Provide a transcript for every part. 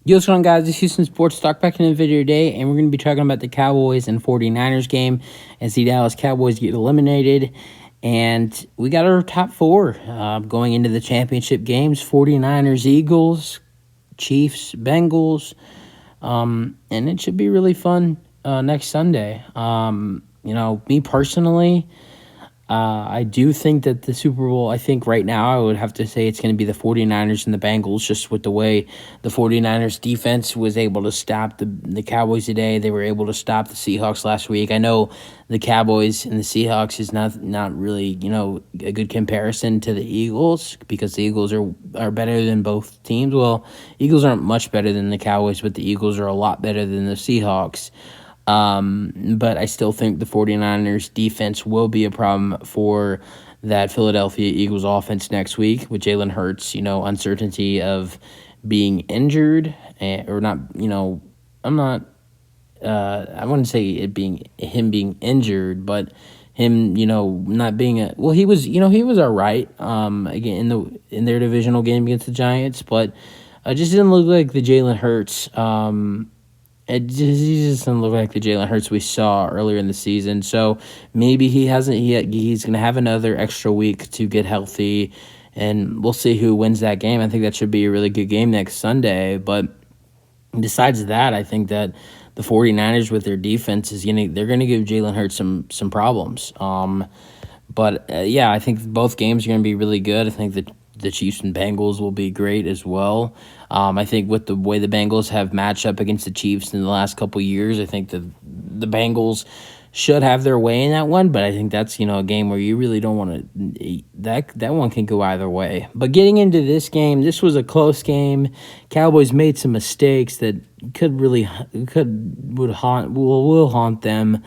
Yo, what's going on, guys? This is Houston Sports Talk back in the video today, and we're going to be talking about the Cowboys and 49ers game as the Dallas Cowboys get eliminated. And we got our top four going into the championship games: 49ers, Eagles, Chiefs, Bengals. And it should be really fun next Sunday. Me personally, I do think that the Super Bowl, I think right now I would have to say it's going to be the 49ers and the Bengals, just with the way the 49ers defense was able to stop the Cowboys today. They were able to stop the Seahawks last week. I know the Cowboys and the Seahawks is not really, a good comparison to the Eagles, because the Eagles are better than both teams. Well, Eagles aren't much better than the Cowboys, but the Eagles are a lot better than the Seahawks. But I still think the 49ers defense will be a problem for that Philadelphia Eagles offense next week with Jalen Hurts, uncertainty of being injured or not, I'm not, I wouldn't say him being injured, but him, not being he was all right, again in their divisional game against the Giants, but it just didn't look like the Jalen Hurts, he just doesn't look like the Jalen Hurts we saw earlier in the season. So maybe he's going to have another extra week to get healthy, and we'll see who wins that game. I think that should be a really good game next Sunday. But besides that, I think that the 49ers with their defense they're going to give Jalen Hurts some problems. I think both games are going to be really good. I think that the Chiefs and Bengals will be great as well. I think with the way the Bengals have matched up against the Chiefs in the last couple of years, I think the Bengals should have their way in that one. But I think that's a game where you really don't want to. That one can go either way. But getting into this game, this was a close game. Cowboys made some mistakes that will haunt them.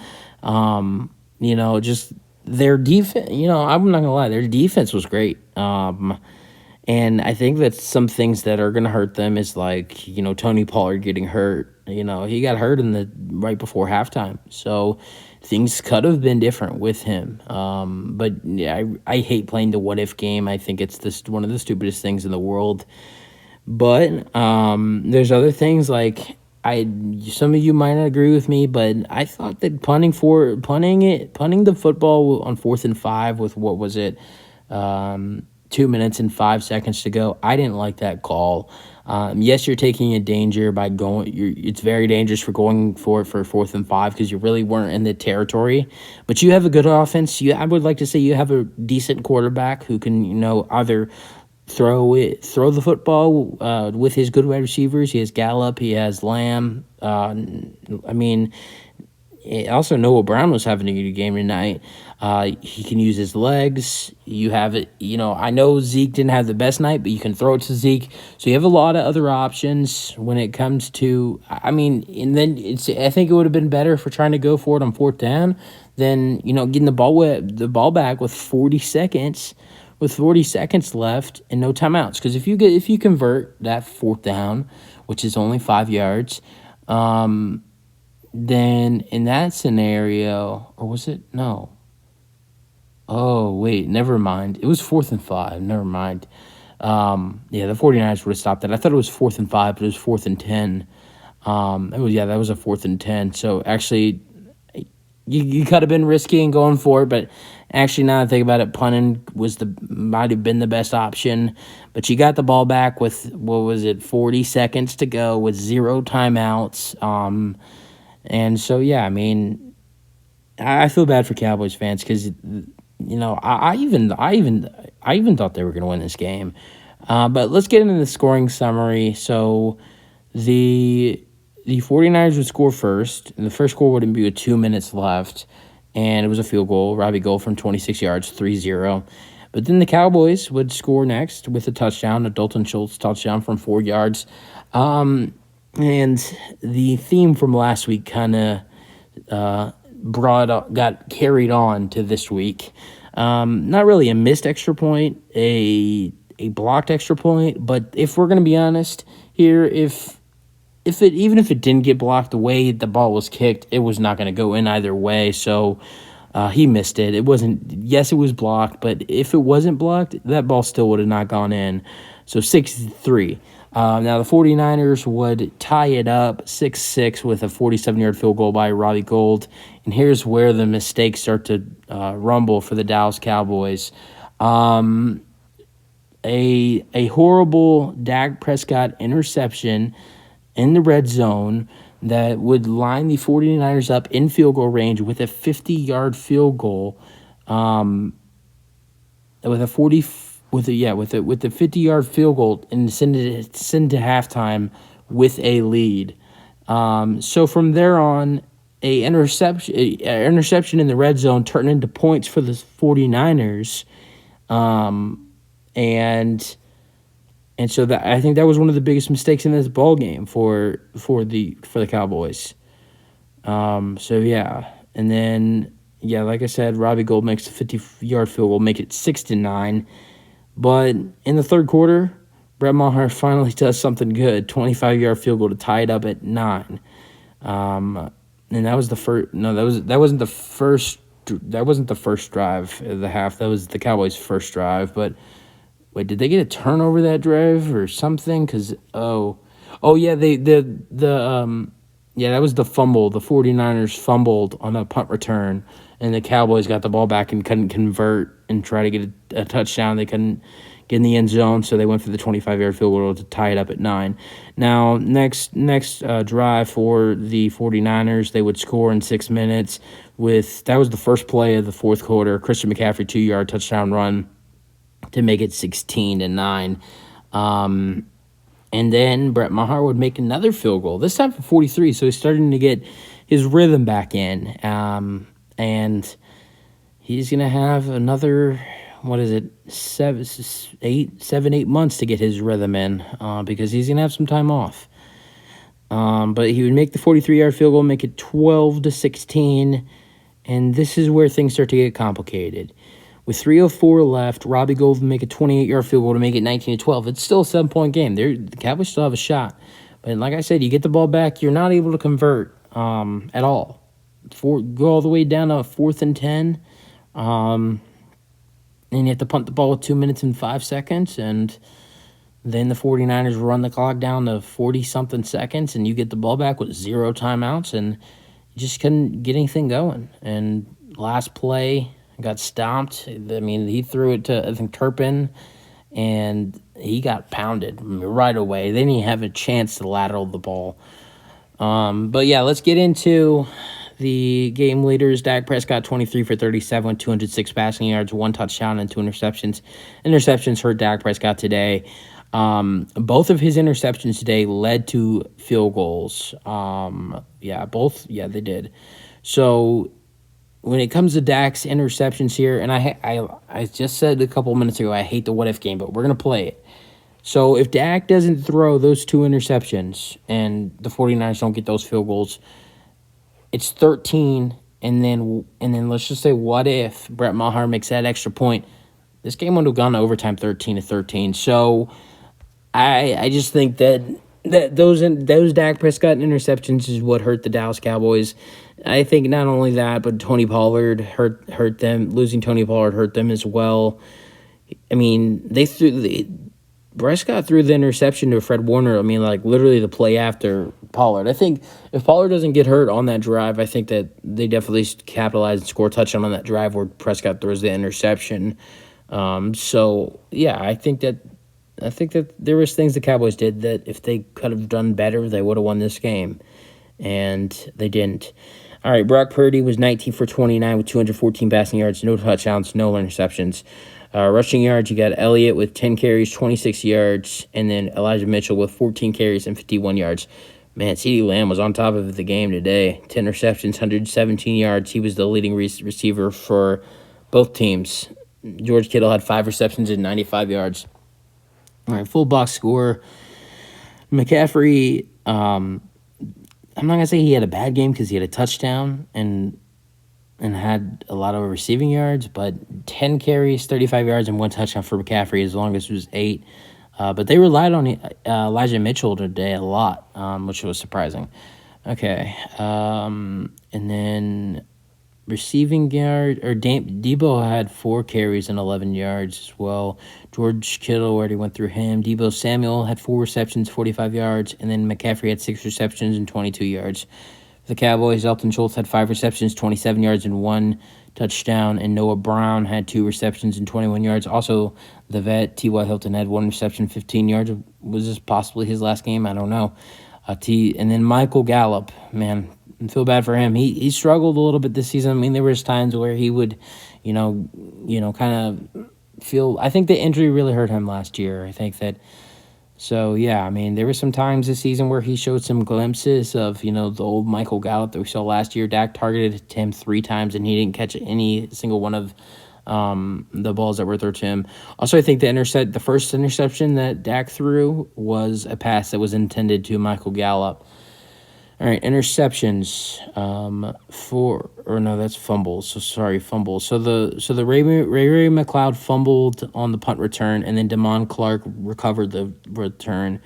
Just their defense. I'm not gonna lie, their defense was great. And I think that some things that are going to hurt them is like, Tony Pollard getting hurt. He got hurt right before halftime. So things could have been different with him. But yeah, I hate playing the what if game. I think it's one of the stupidest things in the world. But there's other things like some of you might not agree with me, but I thought that punting the football on 4th and 5 with what was it? 2 minutes and 5 seconds to go. I didn't like that call. Yes, you're taking a danger by going. It's very dangerous for going for it for 4th and 5 because you really weren't in the territory. But you have a good offense. I would like to say you have a decent quarterback who can either throw the football with his good wide receivers. He has Gallup. He has Lamb. Also, Noah Brown was having a good game tonight. He can use his legs. You have it. I know Zeke didn't have the best night, but you can throw it to Zeke. So you have a lot of other options when it comes to. And then I think it would have been better for trying to go for it on 4th down than getting the ball back with 40 seconds. With 40 seconds left and no timeouts, because if you convert that 4th down, which is only 5 yards, then in that scenario, or was it? No. Oh, wait, never mind. It was 4th and 5. Never mind. The 49ers would have stopped that. I thought it was 4th and 5, but it was 4th and 10. That was a 4th and 10. So actually, you could have been risky and going for it, but actually, now that I think about it, punting might have been the best option. But you got the ball back with 40 seconds to go with 0 timeouts. And so I feel bad for Cowboys fans because I even thought they were going to win this game. But let's get into the scoring summary. So the 49ers would score first, and the first score would be with 2 minutes left, and it was a field goal, Robbie Gould from 26 yards, 3-0. But then the Cowboys would score next with a touchdown, a Dalton Schultz touchdown from 4 yards. And the theme from last week kind of got carried on to this week. Not really a missed extra point, a blocked extra point, but if we're going to be honest here, even if it didn't get blocked, the way the ball was kicked, it was not going to go in either way. So he missed it. It was blocked, but if it wasn't blocked, that ball still would have not gone in. So 6-3. Now, the 49ers would tie it up 6-6 with a 47-yard field goal by Robbie Gould. And here's where the mistakes start to rumble for the Dallas Cowboys. A horrible Dak Prescott interception in the red zone that would line the 49ers up in field goal range with a 50-yard field goal, with a 50-yard field goal, and send to halftime with a lead. So from there on, an interception in the red zone turned into points for the 49ers. And so that, I think that was one of the biggest mistakes in this ball game for the Cowboys. So yeah, and then like I said, Robbie Gould makes a 50-yard field goal, make it 6-9. But in the third quarter, Brett Maher finally does something good, 25-yard field goal to tie it up at 9. And that was the first. No, that wasn't the first. That wasn't the first drive of the half. That was the Cowboys' first drive. But wait, did they get a turnover that drive or something? Because that was the fumble. The 49ers fumbled on a punt return, and the Cowboys got the ball back and couldn't convert and try to get a touchdown. They couldn't get in the end zone, so they went for the 25-yard field goal to tie it up at 9. Now, next drive for the 49ers, they would score in 6 minutes. That was the first play of the fourth quarter. Christian McCaffrey 2-yard touchdown run to make it 16-9. And then Brett Maher would make another field goal, this time for 43, so he's starting to get his rhythm back in. And he's going to have another, 7-8 months to get his rhythm in, because he's going to have some time off. But he would make the 43-yard field goal, make it 12-16, and this is where things start to get complicated. With 3:04 left, Robbie Gould would make a 28-yard field goal to make it 19-12. It's still a 7-point game. The Cowboys still have a shot. But like I said, you get the ball back, you're not able to convert at all. Go all the way down to 4th and 10. And you have to punt the ball with 2 minutes and 5 seconds. And then the 49ers run the clock down to 40-something seconds, and you get the ball back with 0 timeouts, and you just couldn't get anything going. And last play got stomped. I mean, he threw it to, I think, Turpin, and he got pounded right away. They didn't even have a chance to lateral the ball. But yeah, let's get into the game leaders. Dak Prescott, 23 for 37, 206 passing yards, 1 touchdown, and 2 interceptions. Interceptions hurt Dak Prescott today. Both of his interceptions today led to field goals. They did. So when it comes to Dak's interceptions here, and I just said a couple minutes ago, I hate the what-if game, but we're going to play it. So if Dak doesn't throw those 2 interceptions and the 49ers don't get those field goals, it's 13, and then let's just say what if Brett Maher makes that extra point, this game would have gone to overtime 13-13. So I just think that those Dak Prescott interceptions is what hurt the Dallas Cowboys. I think not only that, but Tony Pollard hurt them. Losing Tony Pollard hurt them as well. I mean, Prescott threw the interception to Fred Warner. I mean, like literally the play after Pollard. I think if Pollard doesn't get hurt on that drive, I think that they definitely capitalize and score a touchdown on that drive where Prescott throws the interception. So yeah, I think that there was things the Cowboys did that if they could have done better, they would have won this game, and they didn't. All right, Brock Purdy was 19 for 29 with 214 passing yards, no touchdowns, no interceptions. Rushing yards, you got Elliott with 10 carries, 26 yards, and then Elijah Mitchell with 14 carries and 51 yards. Man, CeeDee Lamb was on top of the game today. 10 receptions, 117 yards. He was the leading receiver for both teams. George Kittle had 5 receptions and 95 yards. All right, full box score. McCaffrey, I'm not going to say he had a bad game because he had a touchdown and had a lot of receiving yards, but 10 carries, 35 yards, and 1 touchdown for McCaffrey. As long as it was 8. But they relied on Elijah Mitchell today a lot, which was surprising. Okay, and then receiving yard, or Debo had 4 carries and 11 yards as well. George Kittle already went through him. Debo Samuel had 4 receptions, 45 yards, and then McCaffrey had 6 receptions and 22 yards. For the Cowboys, Elton Schultz had 5 receptions, 27 yards, and 1 touchdown, and Noah Brown had 2 receptions and 21 yards. Also, the vet, T.Y. Hilton, had 1 reception, 15 yards. Was this possibly his last game? I don't know. And then Michael Gallup, man, I feel bad for him. He struggled a little bit this season. I mean, there was times where he would, kind of feel. I think the injury really hurt him last year. I think that. So yeah, I mean, there were some times this season where he showed some glimpses of the old Michael Gallup that we saw last year. Dak targeted him 3 times and he didn't catch any single one of the balls that were thrown to him. Also, I think the first interception that Dak threw was a pass that was intended to Michael Gallup. All right, interceptions. That's fumbles. So sorry, fumbles. So the Ray McLeod fumbled on the punt return, and then Damon Clark recovered the return.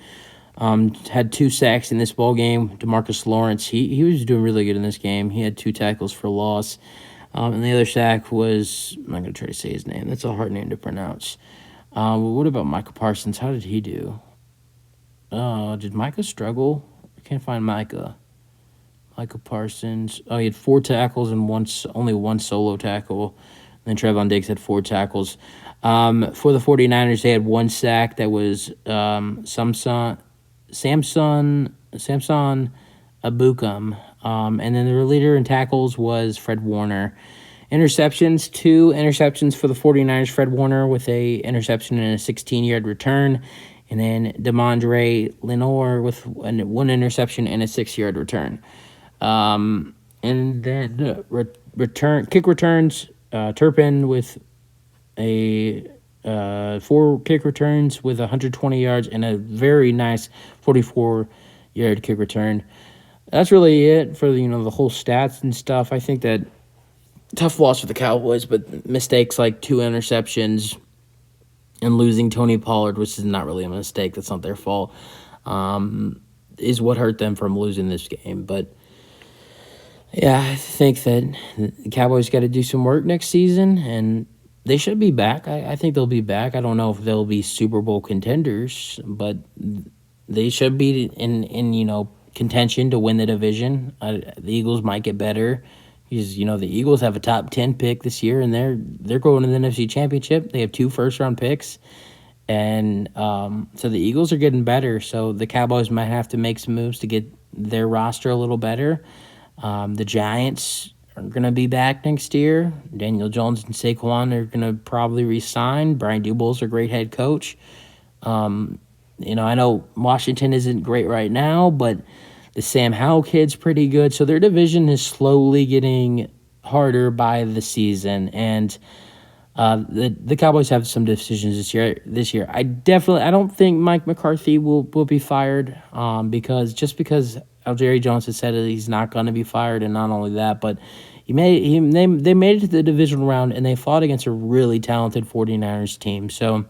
Had 2 sacks in this ball game. DeMarcus Lawrence, he was doing really good in this game. He had 2 tackles for loss. And the other sack was, I'm not going to try to say his name. That's a hard name to pronounce. What about Micah Parsons? How did he do? Did Micah struggle? I can't find Micah. Micah Parsons. Oh, he had 4 tackles and only 1 solo tackle. And then Trevon Diggs had 4 tackles. For the 49ers, they had 1 sack. That was Samson Abukum. And then their leader in tackles was Fred Warner. Interceptions, 2 interceptions for the 49ers. Fred Warner with a interception and a 16-yard return. And then DeMondre Lenore with 1 interception and a 6-yard return. And then kick returns, Turpin with a 4 kick returns with 120 yards and a very nice 44-yard kick return. That's really it for the whole stats and stuff. I think that tough loss for the Cowboys, but mistakes like 2 interceptions and losing Tony Pollard, which is not really a mistake, that's not their fault, is what hurt them from losing this game. But yeah, I think that the Cowboys got to do some work next season, and they should be back. I think they'll be back. I don't know if they'll be Super Bowl contenders, but they should be in contention to win the division. The Eagles might get better because the Eagles have a top 10 pick this year, and they're going to the NFC Championship. They have 2 first-round picks, and so the Eagles are getting better. So the Cowboys might have to make some moves to get their roster a little better. The Giants are going to be back next year. Daniel Jones and Saquon are going to probably re-sign. Brian Daboll's a great head coach. I know Washington isn't great right now, but the Sam Howell kid's pretty good. So their division is slowly getting harder by the season. And the Cowboys have some decisions this year. I don't think Mike McCarthy will be fired because Jerry Jones has said that he's not going to be fired, and not only that, but they made it to the divisional round, and they fought against a really talented 49ers team. So,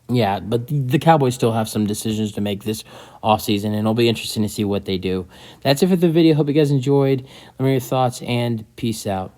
yeah, but the Cowboys still have some decisions to make this offseason, and it'll be interesting to see what they do. That's it for the video. Hope you guys enjoyed. Let me know your thoughts, and peace out.